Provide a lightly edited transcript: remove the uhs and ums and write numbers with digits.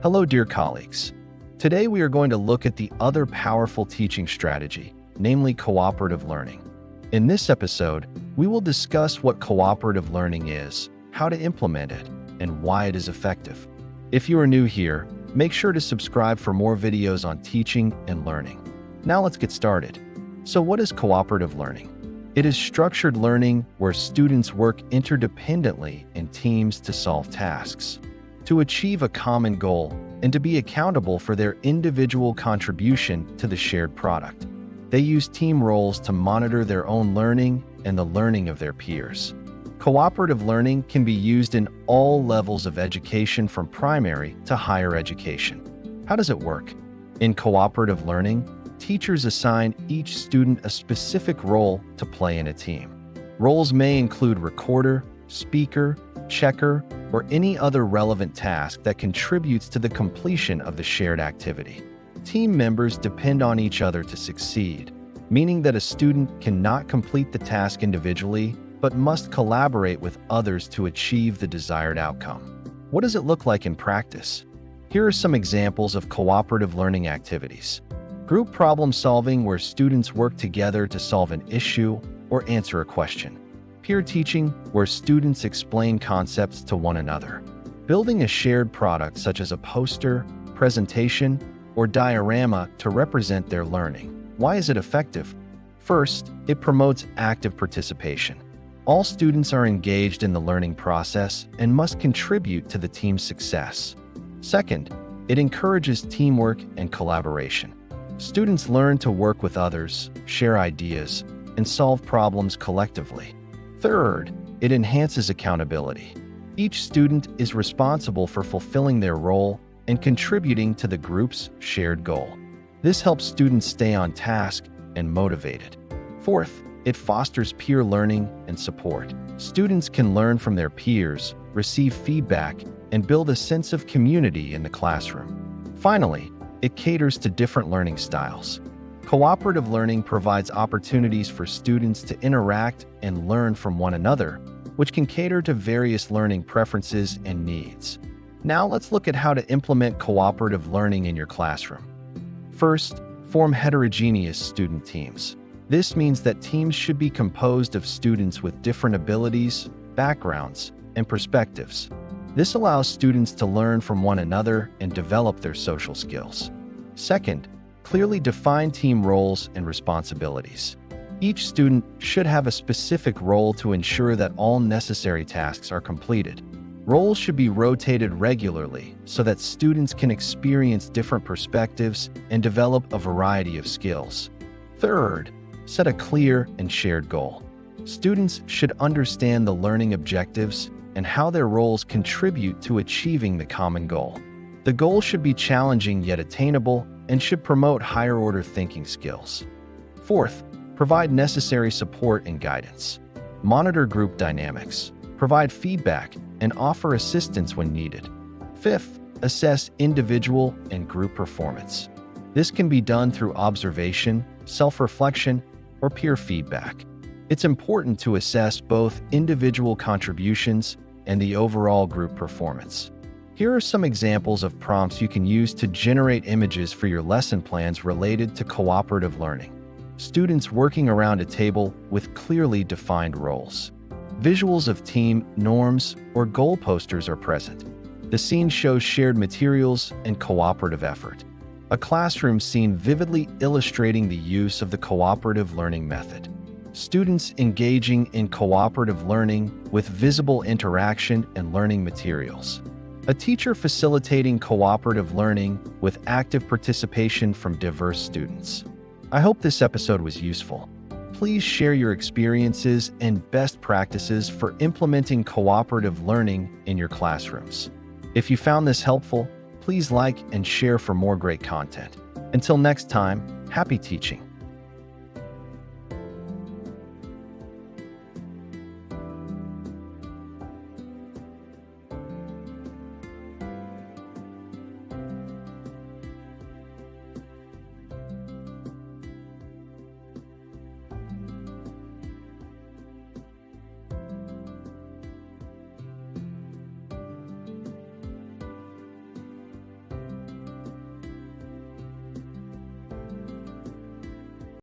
Hello, dear colleagues. Today we are going to look at the other powerful teaching strategy, namely cooperative learning. In this episode, we will discuss what cooperative learning is, how to implement it, and why it is effective. If you are new here, make sure to subscribe for more videos on teaching and learning. Now let's get started. So what is cooperative learning? It is structured learning where students work interdependently in teams to solve tasks, to achieve a common goal, and to be accountable for their individual contribution to the shared product. They use team roles to monitor their own learning and the learning of their peers. Cooperative learning can be used in all levels of education from primary to higher education. How does it work? In cooperative learning, teachers assign each student a specific role to play in a team. Roles may include recorder, speaker, checker, or any other relevant task that contributes to the completion of the shared activity. Team members depend on each other to succeed, meaning that a student cannot complete the task individually, but must collaborate with others to achieve the desired outcome. What does it look like in practice? Here are some examples of cooperative learning activities. Group problem solving, where students work together to solve an issue or answer a question. Peer teaching, where students explain concepts to one another. Building a shared product such as a poster, presentation, or diorama to represent their learning. Why is it effective? First, it promotes active participation. All students are engaged in the learning process and must contribute to the team's success. Second, it encourages teamwork and collaboration. Students learn to work with others, share ideas, and solve problems collectively. Third, it enhances accountability. Each student is responsible for fulfilling their role and contributing to the group's shared goal. This helps students stay on task and motivated. Fourth, it fosters peer learning and support. Students can learn from their peers, receive feedback, and build a sense of community in the classroom. Finally, it caters to different learning styles. Cooperative learning provides opportunities for students to interact and learn from one another, which can cater to various learning preferences and needs. Now let's look at how to implement cooperative learning in your classroom. First, form heterogeneous student teams. This means that teams should be composed of students with different abilities, backgrounds, and perspectives. This allows students to learn from one another and develop their social skills. Second, clearly define team roles and responsibilities. Each student should have a specific role to ensure that all necessary tasks are completed. Roles should be rotated regularly so that students can experience different perspectives and develop a variety of skills. Third, set a clear and shared goal. Students should understand the learning objectives and how their roles contribute to achieving the common goal. The goal should be challenging yet attainable and should promote higher-order thinking skills. Fourth, provide necessary support and guidance. Monitor group dynamics, provide feedback, and offer assistance when needed. Fifth, assess individual and group performance. This can be done through observation, self-reflection, or peer feedback. It's important to assess both individual contributions and the overall group performance. Here are some examples of prompts you can use to generate images for your lesson plans related to cooperative learning. Students working around a table with clearly defined roles. Visuals of team, norms, or goal posters are present. The scene shows shared materials and cooperative effort. A classroom scene vividly illustrating the use of the cooperative learning method. Students engaging in cooperative learning with visible interaction and learning materials. A teacher facilitating cooperative learning with active participation from diverse students. I hope this episode was useful. Please share your experiences and best practices for implementing cooperative learning in your classrooms. If you found this helpful, please like and share for more great content. Until next time, happy teaching.